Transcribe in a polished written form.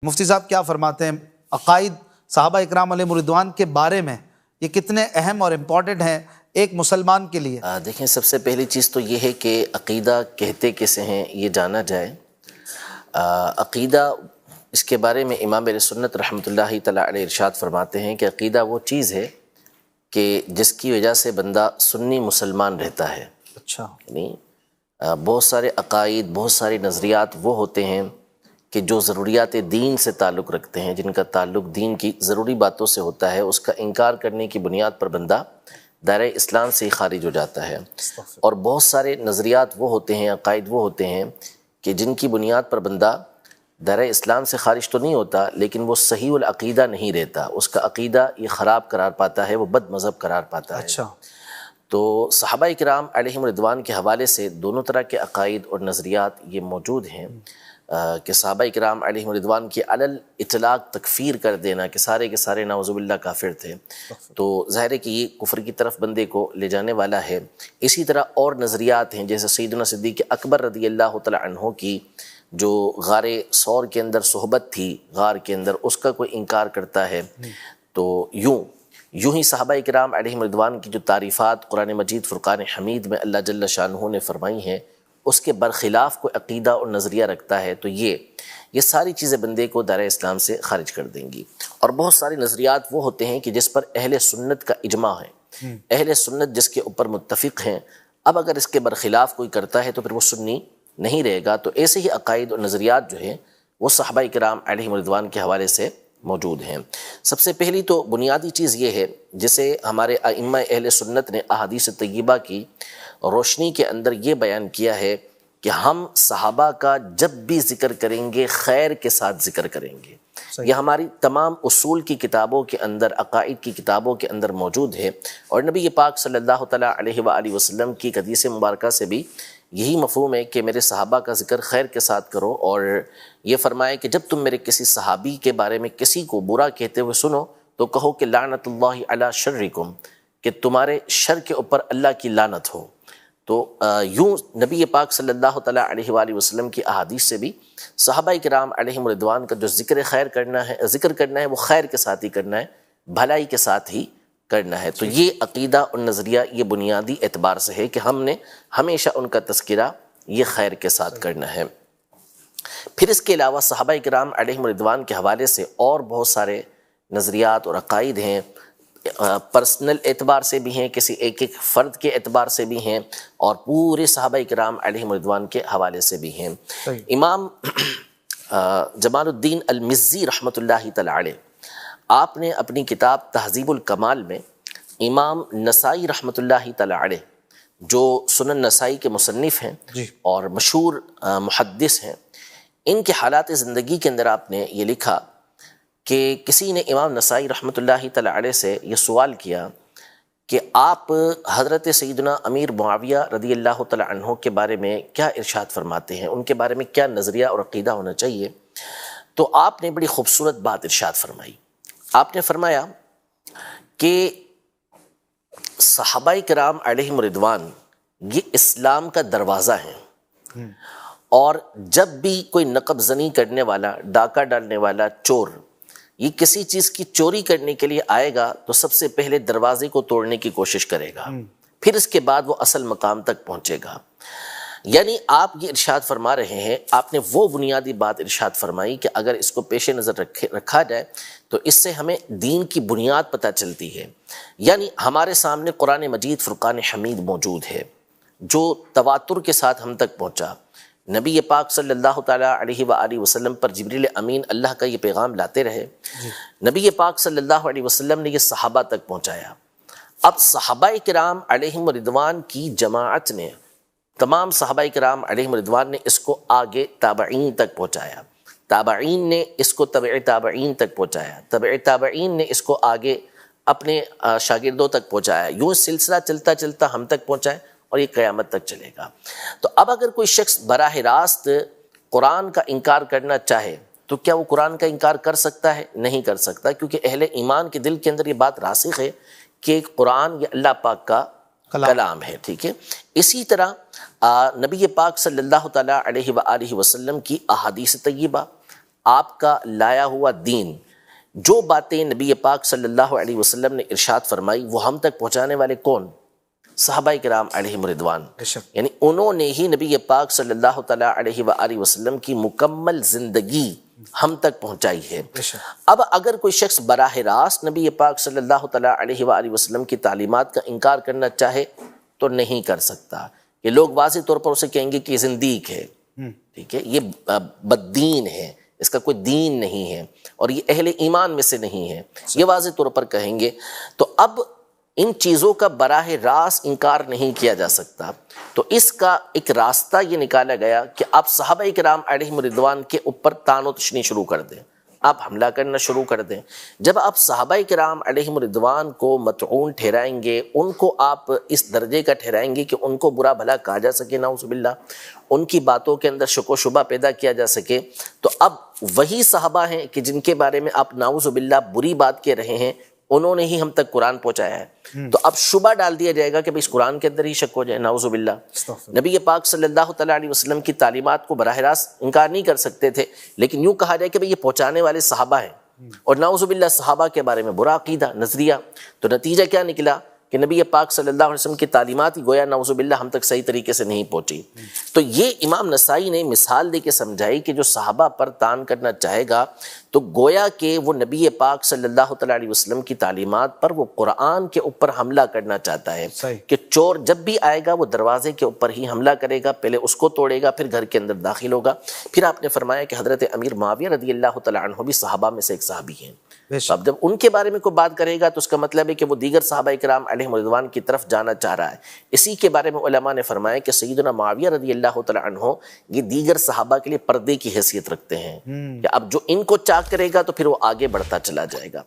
مفتی صاحب کیا فرماتے ہیں عقائد صحابہ اکرام علیہ رضوان کے بارے میں، یہ کتنے اہم اور امپورٹنٹ ہیں ایک مسلمان کے لیے؟ دیکھیں، سب سے پہلی چیز تو یہ ہے کہ عقیدہ کہتے کسے ہیں یہ جانا جائے۔ عقیدہ، اس کے بارے میں امام اہل سنت رحمۃ اللہ تعالیٰ علیہ ارشاد فرماتے ہیں کہ عقیدہ وہ چیز ہے کہ جس کی وجہ سے بندہ سنی مسلمان رہتا ہے۔ اچھا، یعنی بہت سارے عقائد، بہت سارے نظریات وہ ہوتے ہیں کہ جو ضروریات دین سے تعلق رکھتے ہیں، جن کا تعلق دین کی ضروری باتوں سے ہوتا ہے، اس کا انکار کرنے کی بنیاد پر بندہ دائرہ اسلام سے ہی خارج ہو جاتا ہے۔ اور بہت سارے نظریات وہ ہوتے ہیں، عقائد وہ ہوتے ہیں کہ جن کی بنیاد پر بندہ دائرہ اسلام سے خارج تو نہیں ہوتا، لیکن وہ صحیح العقیدہ نہیں رہتا، اس کا عقیدہ یہ خراب قرار پاتا ہے، وہ بد مذہب قرار پاتا ہے۔ اچھا، تو صحابہ اکرام علیہم رضوان کے حوالے سے دونوں طرح کے عقائد اور نظریات یہ موجود ہیں کہ صحابہ اکرام علیہم رضوان کی علی الاطلاق تکفیر کر دینا کہ سارے کے سارے نعوذ باللہ کافر تھے، تو ظاہر ہے کہ یہ کفر کی طرف بندے کو لے جانے والا ہے۔ اسی طرح اور نظریات ہیں، جیسے سیدنا صدیق اکبر رضی اللہ تعالی عنہ کی جو غار ثور کے اندر صحبت تھی، غار کے اندر، اس کا کوئی انکار کرتا ہے۔ تو یوں ہی صحابہ اکرام علیہم رضوان کی جو تعریفات قرآن مجید فرقان حمید میں اللہ جل شانہ نے فرمائی ہیں، اس کے برخلاف کوئی عقیدہ اور نظریہ رکھتا ہے تو یہ ساری چیزیں بندے کو دائرہ اسلام سے خارج کر دیں گی۔ اور بہت سارے نظریات وہ ہوتے ہیں کہ جس پر اہل سنت کا اجماع ہے، اہل سنت جس کے اوپر متفق ہیں، اب اگر اس کے برخلاف کوئی کرتا ہے تو پھر وہ سنی نہیں رہے گا۔ تو ایسے ہی عقائد اور نظریات جو ہیں وہ صحابہ کرام علیہم رضوان کے حوالے سے موجود ہیں۔ سب سے پہلی تو بنیادی چیز یہ ہے، جسے ہمارے ائمہ اہل سنت نے احادیث طیبہ کی روشنی کے اندر یہ بیان کیا ہے کہ ہم صحابہ کا جب بھی ذکر کریں گے خیر کے ساتھ ذکر کریں گے۔ یہ ہماری تمام اصول کی کتابوں کے اندر، عقائد کی کتابوں کے اندر موجود ہے، اور نبی پاک صلی اللہ تعالیٰ علیہ وآلہ وسلم کی حدیث مبارکہ سے بھی یہی مفہوم ہے کہ میرے صحابہ کا ذکر خیر کے ساتھ کرو، اور یہ فرمائے کہ جب تم میرے کسی صحابی کے بارے میں کسی کو برا کہتے ہوئے سنو تو کہو کہ لعنت اللہ علی شرکم، کہ تمہارے شر کے اوپر اللہ کی لعنت ہو۔ تو یوں نبی پاک صلی اللہ تعالیٰ علیہ وآلہ وسلم کی احادیث سے بھی صحابہ کرام علیہم رضوان کا جو ذکر کرنا ہے وہ خیر کے ساتھ ہی کرنا ہے، بھلائی کے ساتھ ہی کرنا ہے۔ تو یہ عقیدہ اور نظریہ یہ بنیادی اعتبار سے ہے کہ ہم نے ہمیشہ ان کا تذکرہ یہ خیر کے ساتھ کرنا ہے۔ پھر اس کے علاوہ صحابہ کرام علیہم رضوان کے حوالے سے اور بہت سارے نظریات اور عقائد ہیں، پرسنل اعتبار سے بھی ہیں، کسی ایک فرد کے اعتبار سے بھی ہیں، اور پورے صحابہ کرام علیہم رضوان کے حوالے سے بھی ہیں۔ امام جمال الدین المزی رحمۃ اللہ تعالی علیہ، آپ نے اپنی کتاب تہذیب الکمال میں امام نسائی رحمۃ اللہ تعالی علیہ، جو سنن نسائی کے مصنف ہیں اور مشہور محدث ہیں، ان کے حالات زندگی کے اندر آپ نے یہ لکھا کہ کسی نے امام نسائی رحمۃ اللہ تعالی علیہ سے یہ سوال کیا کہ آپ حضرت سیدنا امیر معاویہ رضی اللہ تعالی عنہ کے بارے میں کیا ارشاد فرماتے ہیں، ان کے بارے میں کیا نظریہ اور عقیدہ ہونا چاہیے؟ تو آپ نے بڑی خوبصورت بات ارشاد فرمائی۔ آپ نے فرمایا کہ صحابہ کرام علیہم رضوان یہ اسلام کا دروازہ ہیں، اور جب بھی کوئی نقب زنی کرنے والا، ڈاکہ ڈالنے والا، چور یہ کسی چیز کی چوری کرنے کے لیے آئے گا تو سب سے پہلے دروازے کو توڑنے کی کوشش کرے گا، پھر اس کے بعد وہ اصل مقام تک پہنچے گا۔ یعنی آپ یہ ارشاد فرما رہے ہیں، آپ نے وہ بنیادی بات ارشاد فرمائی کہ اگر اس کو پیش نظر رکھا جائے تو اس سے ہمیں دین کی بنیاد پتہ چلتی ہے۔ یعنی ہمارے سامنے قرآن مجید فرقان حمید موجود ہے جو تواتر کے ساتھ ہم تک پہنچا۔ نبی پاک صلی اللہ تعالیٰ علیہ وآلہ وسلم پر جبریل امین اللہ کا یہ پیغام لاتے رہے، نبی پاک صلی اللہ علیہ وسلم نے یہ صحابہ تک پہنچایا۔ اب صحابہ کرام علیہم رضوان کی جماعت نے، تمام صحابہ کرام علیہم رضوان نے اس کو آگے تابعین تک پہنچایا، تابعین نے اس کو تبع تابعین تک پہنچایا، تبع تابعین نے اس کو آگے اپنے شاگردوں تک پہنچایا، یوں سلسلہ چلتا چلتا ہم تک پہنچائے اور یہ قیامت تک چلے گا۔ تو اب اگر کوئی شخص براہ راست قرآن کا انکار کرنا چاہے تو کیا وہ قرآن کا انکار کر سکتا ہے؟ نہیں کر سکتا، کیونکہ اہل ایمان کے دل کے اندر یہ بات راسخ ہے کہ قرآن یہ اللہ پاک کا کلام ہے، ٹھیک ہے۔ اسی طرح نبی پاک صلی اللہ تعالیٰ علیہ وآلہ وسلم کی احادیث طیبہ، آپ کا لایا ہوا دین، جو باتیں نبی پاک صلی اللہ علیہ وسلم نے ارشاد فرمائی وہ ہم تک پہنچانے والے کون؟ صحابہ کرام علیہم رضوان. یعنی انہوں نے ہی نبی پاک صلی اللہ تعالیٰ علیہ وآلہ وسلم کی مکمل زندگی ہم تک پہنچائی ہے. اب اگر کوئی شخص براہ راست نبی پاک صلی اللہ تعالیٰ علیہ وآلہ وسلم کی تعلیمات کا انکار کرنا چاہے تو نہیں کر سکتا. کہ لوگ واضح طور پر اسے کہیں گے کہ یہ زندیق ہے، ٹھیک ہے، یہ بددین ہے، اس کا کوئی دین نہیں ہے اور یہ اہل ایمان میں سے نہیں ہے، یہ واضح طور پر کہیں گے. تو اب ان چیزوں کا براہ راست انکار نہیں کیا جا سکتا. تو اس کا ایک راستہ یہ نکالا گیا کہ آپ صحابہ کرام علیہم رضوان کے اوپر طعن و تشنیع شروع کر دیں، آپ حملہ کرنا شروع کر دیں. جب آپ صحابہ کرام علیہم رضوان کو مطعون ٹھہرائیں گے، ان کو آپ اس درجے کا ٹھہرائیں گے کہ ان کو برا بھلا کہا جا سکے، نعوذ باللہ، ان کی باتوں کے اندر شک و شبہ پیدا کیا جا سکے، تو اب وہی صحابہ ہیں کہ جن کے بارے میں آپ نعوذ باللہ بری بات کہہ رہے ہیں، انہوں نے ہی ہم تک قرآن پہنچایا ہے. تو اب شبہ ڈال دیا جائے گا کہ اس قرآن کے اندر ہی شک ہو جائے، نعوذ باللہ. نبی پاک صلی اللہ تعالیٰ علیہ وسلم کی تعلیمات کو براہ راست انکار نہیں کر سکتے تھے، لیکن یوں کہا جائے کہ یہ پہنچانے والے صحابہ ہیں، اور نعوذ باللہ صحابہ کے بارے میں برا عقیدہ، نظریہ. تو نتیجہ کیا نکلا کہ نبی پاک صلی اللہ علیہ وسلم کی تعلیمات ہی گویا نعوذ باللہ ہم تک صحیح طریقے سے نہیں پہنچی. تو یہ امام نسائی نے مثال دے کے سمجھائی کہ جو صحابہ پر طعن کرنا چاہے گا تو گویا کہ وہ نبی پاک صلی اللہ تعالیٰ علیہ وسلم کی تعلیمات پر، وہ قرآن کے اوپر حملہ کرنا چاہتا ہے. کہ چور جب بھی آئے گا وہ دروازے کے اوپر ہی حملہ کرے گا، پہلے اس کو توڑے گا، پھر گھر کے اندر داخل ہوگا. پھر آپ نے فرمایا کہ حضرت امیر معاویہ رضی اللہ تعالیٰ عنہ بھی صحابہ میں سے ایک صحابی ہیں. اب جب ان کے بارے میں کوئی بات کرے گا تو اس کا مطلب ہے کہ وہ دیگر صحابہ کرام علیہم رضوان کی طرف جانا چاہ رہا ہے. اسی کے بارے میں علماء نے فرمایا کہ سیدنا معاویہ رضی اللہ تعالیٰ عنہ یہ دیگر صحابہ کے لیے پردے کی حیثیت رکھتے ہیں، کہ اب جو ان کو چاک کرے گا تو پھر وہ آگے بڑھتا چلا جائے گا.